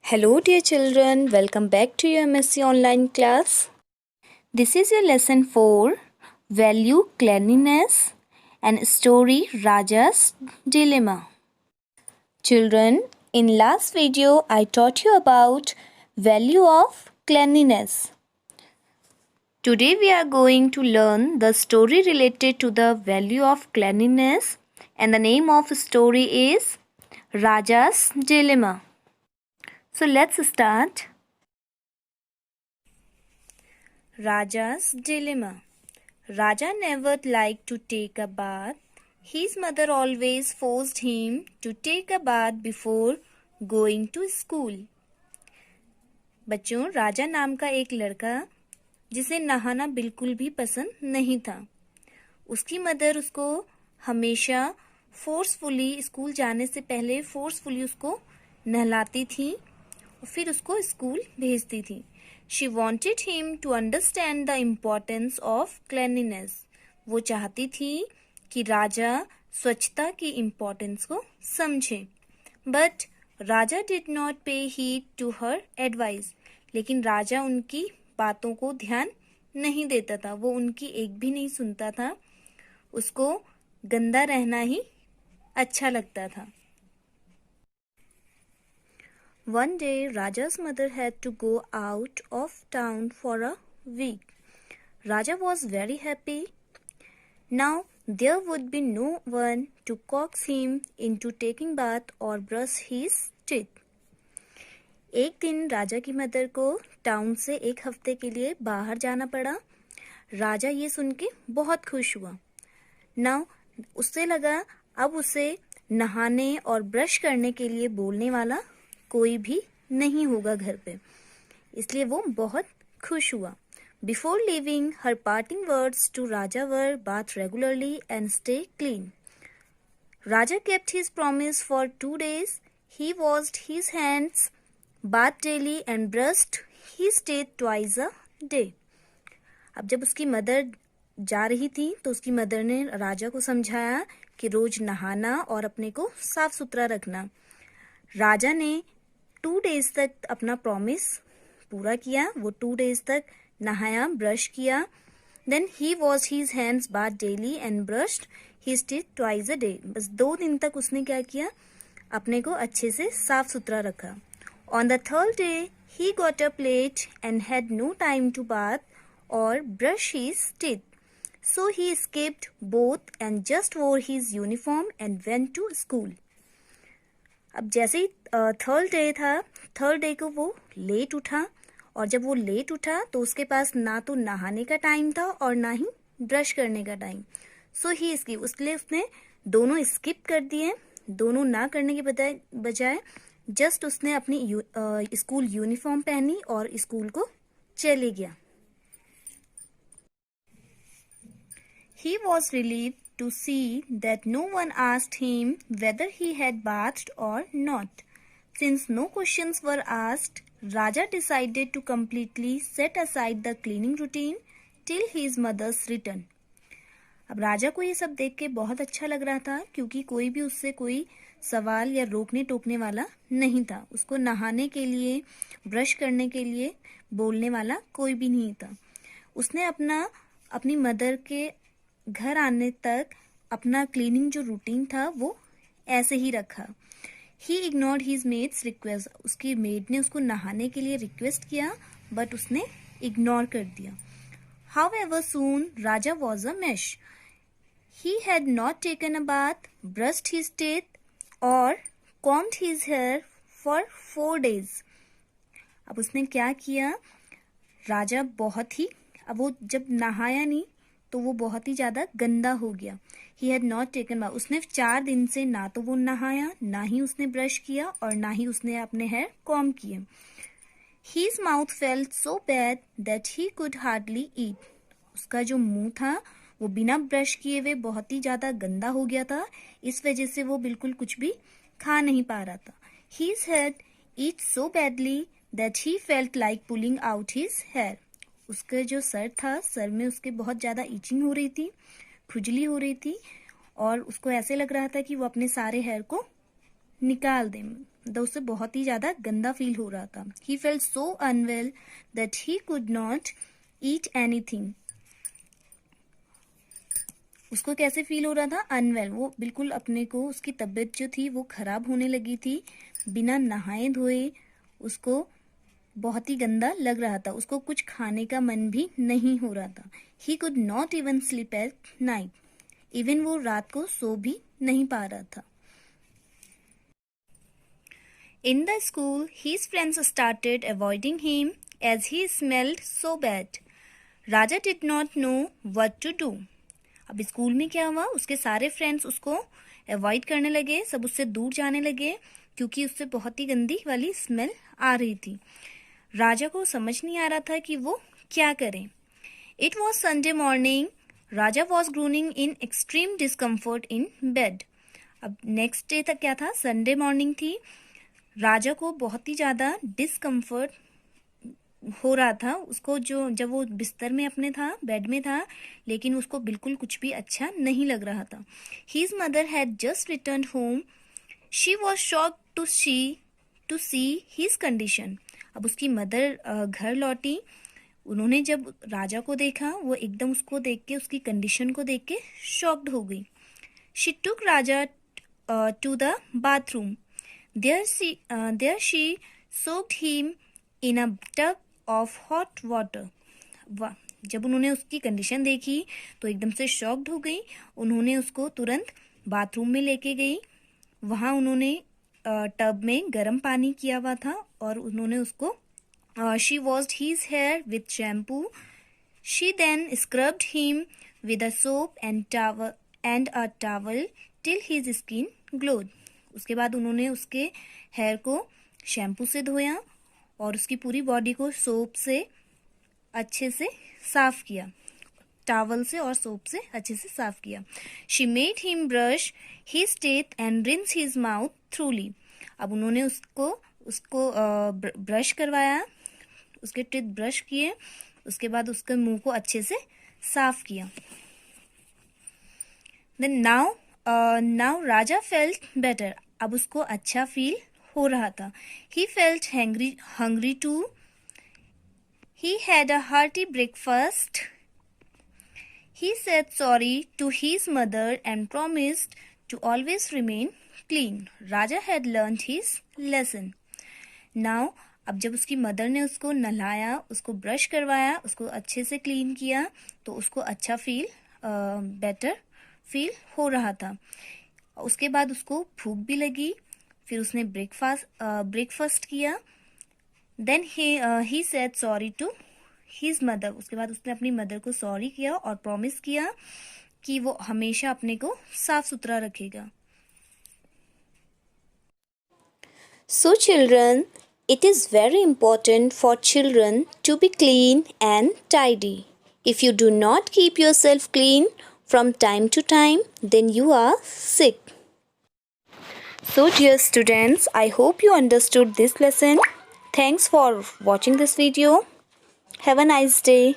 Hello, dear children. Welcome back to your MSc online class. This is your lesson 4 Value Cleanliness and Story Raja's Dilemma. Children, in last video I taught you about value of cleanliness. Today we are going to learn the story related to the value of cleanliness, and the name of the story is Raja's Dilemma. So let's start. Raja's Dilemma. Raja never liked to take a bath. His mother always forced him to take a bath before going to school. बच्चों, राजा नाम का एक लड़का जिसे नहाना बिल्कुल भी पसंद नहीं था, उसकी मदर उसको हमेशा फोर्सफुली स्कूल जाने से पहले फोर्सफुली उसको नहलाती थी और फिर उसको स्कूल भेजती थी. She wanted him to understand the importance of cleanliness. वो चाहती थी कि राजा स्वच्छता की इम्पोर्टेंस को समझे. But Raja did not pay heed to her advice. लेकिन राजा उनकी बातों को ध्यान नहीं देता था, वो उनकी एक भी नहीं सुनता था. उसको गंदा रहना ही अच्छा लगता था. One day, Raja's mother had to go out of town for a week. Raja was very happy. Now, there would be no one to coax him into taking bath or brush his teeth. एक दिन राजा की mother को town से एक हफ्ते के लिए बाहर जाना पड़ा. राजा ये सुन के बहुत खुश हुआ. Now, उससे लगा अब उसे नहाने और ब्रश करने के लिए बोलने वाला कोई भी नहीं होगा घर पे, इसलिए वो बहुत खुश हुआ. Before leaving her parting words to Raja were bath regularly and stay clean. Raja kept his promise for 2 days. He washed his hands, bath daily and brushed his teeth twice a day. अब जब उसकी मदर जा रही थी तो उसकी mother ने राजा को समझाया कि रोज नहाना और अपने को साफ सुथरा रखना. राजा ने 2 days तक अपना प्रॉमिस पूरा किया. वो 2 days तक नहाया, ब्रश किया. Then he wash his hands bath daily and brushed his teeth twice a day. बस 2 दिन तक उसने क्या किया, अपने को अच्छे से साफ सुथरा रखा. On the 3rd day he got a plate and had no time to bath और brush his teeth. So he skipped both and just wore his uniform and went to school. अब जैसे ही 3rd day था, 3rd day को वो late उठा, और जब वो लेट उठा तो उसके पास ना तो नहाने का टाइम था और ना ही ब्रश करने का टाइम. सो ही स्किप, उसके लिए उसने दोनों स्किप कर दिए. दोनों ना करने के बजाय जस्ट उसने अपनी स्कूल यूनिफॉर्म पहनी और स्कूल को चले गया. He was relieved to see that no one asked him whether he had bathed or not. Since no questions were asked, Raja decided to completely set aside the cleaning routine till his mother's return. अब राजा को ये सब देख के बहुत अच्छा लग रहा था, क्योंकि कोई भी उससे कोई सवाल या रोकने टोकने वाला नहीं था. उसको नहाने के लिए, ब्रश करने के लिए बोलने वाला कोई भी नहीं था. उसने अपनी मदर के घर आने तक अपना क्लीनिंग जो रूटीन था वो ऐसे ही रखा. He ignored his maid's request. उसकी मेड ने उसको नहाने के लिए रिक्वेस्ट किया, बट उसने इग्नोर कर दिया. However soon Raja was a mess. He had not taken a bath, brushed his teeth और combed his hair for 4 days. अब उसने क्या किया, राजा अब वो जब नहाया नहीं तो वो बहुत ही ज्यादा गंदा हो गया. ही हैड नॉट टेकन बाथ. उसने 4 दिन से ना तो वो नहाया, ना ही उसने ब्रश किया और ना ही उसने अपने हेयर कॉम्ब किए. His mouth felt so bad that he could hardly eat. उसका जो मुंह था वो बिना ब्रश किए हुए बहुत ही ज्यादा गंदा हो गया था. इस वजह से वो बिल्कुल कुछ भी खा नहीं पा रहा था. His head itched so badly that he felt like pulling out his hair. उसका जो सर था, सर में उसके बहुत ज्यादा इचिंग हो रही थी, खुजली हो रही थी, और उसको ऐसे लग रहा था कि वो अपने सारे हेयर को निकाल दे, तो उससे बहुत ही ज़्यादा गंदा फील हो रहा था. He felt so unwell that he could not eat anything. उसको कैसे फील हो रहा था? अनवेल. वो बिल्कुल अपने को, उसकी तबीयत जो थी वो खराब होने लगी थी. बिना नहाए धोए उसको बहुत ही गंदा लग रहा था. उसको कुछ खाने का मन भी नहीं हो रहा था. He could not even sleep at night. Even वो रात को सो भी नहीं पा रहा था. In the school, his friends started avoiding him as he smelled so bad. Raja did not know what to do. अब स्कूल में क्या हुआ? उसके सारे फ्रेंड्स उसको अवॉइड करने लगे, सब उससे दूर जाने लगे क्योंकि उससे बहुत ही गंदी वाली स्मेल आ रही थी. राजा को समझ नहीं आ रहा था कि वो क्या करे. It was Sunday morning. Raja was groaning in extreme discomfort in bed. अब नेक्स्ट डे तक क्या था? संडे मॉर्निंग थी. राजा को बहुत ही ज़्यादा डिस्कम्फर्ट हो रहा था. उसको जब वो बिस्तर में अपने था, बेड में था, लेकिन उसको बिल्कुल कुछ भी अच्छा नहीं लग रहा था. His mother had just returned home. She was shocked to see his condition. अब उसकी मदर घर लौटी. उन्होंने जब राजा को देखा, वो एकदम उसको देख के, उसकी कंडीशन को देख के शॉक्ड हो गई. She took Raja to the bathroom. There she soaked him in a tub of hot water. जब उन्होंने उसकी कंडीशन देखी तो एकदम से शॉक्ड हो गई. उन्होंने उसको तुरंत बाथरूम में लेके गई. वहाँ उन्होंने टब में गर्म पानी किया हुआ था और उन्होंने उसको she washed his hair with shampoo. She then scrubbed him with a soap and a towel till his skin glowed. उसके बाद उन्होंने उसके हेयर को शैम्पू से धोया और उसकी पूरी बॉडी को सोप से अच्छे से साफ किया. टावल से और सोप से अच्छे से साफ किया. She made him brush his teeth and rinse his mouth थ्रूली. अब उन्होंने उसको ब्रश करवाया, उसके टीथ ब्रश किए, उसके बाद उसके मुंह को अच्छे से साफ किया. Then now Raja felt better. अब उसको अच्छा फील हो रहा था. He felt hungry too. He had a hearty breakfast. He said sorry to his mother and promised to always remain clean. Raja had learned his lesson. Now अब जब उसकी mother ने उसको नहलाया, उसको ब्रश करवाया, उसको अच्छे से क्लीन किया, तो उसको अच्छा बेटर फील हो रहा था. उसके बाद उसको भूख भी लगी. फिर उसने ब्रेकफास्ट किया. Then he said sorry to his mother. उसके बाद उसने अपनी मदर को सॉरी किया और प्रॉमिस किया कि वो हमेशा अपने को साफ सुथरा रखेगा. So children, it is very important for children to be clean and tidy. If you do not keep yourself clean from time to time, then you are sick. So dear students, I hope you understood this lesson. Thanks for watching this video. Have a nice day.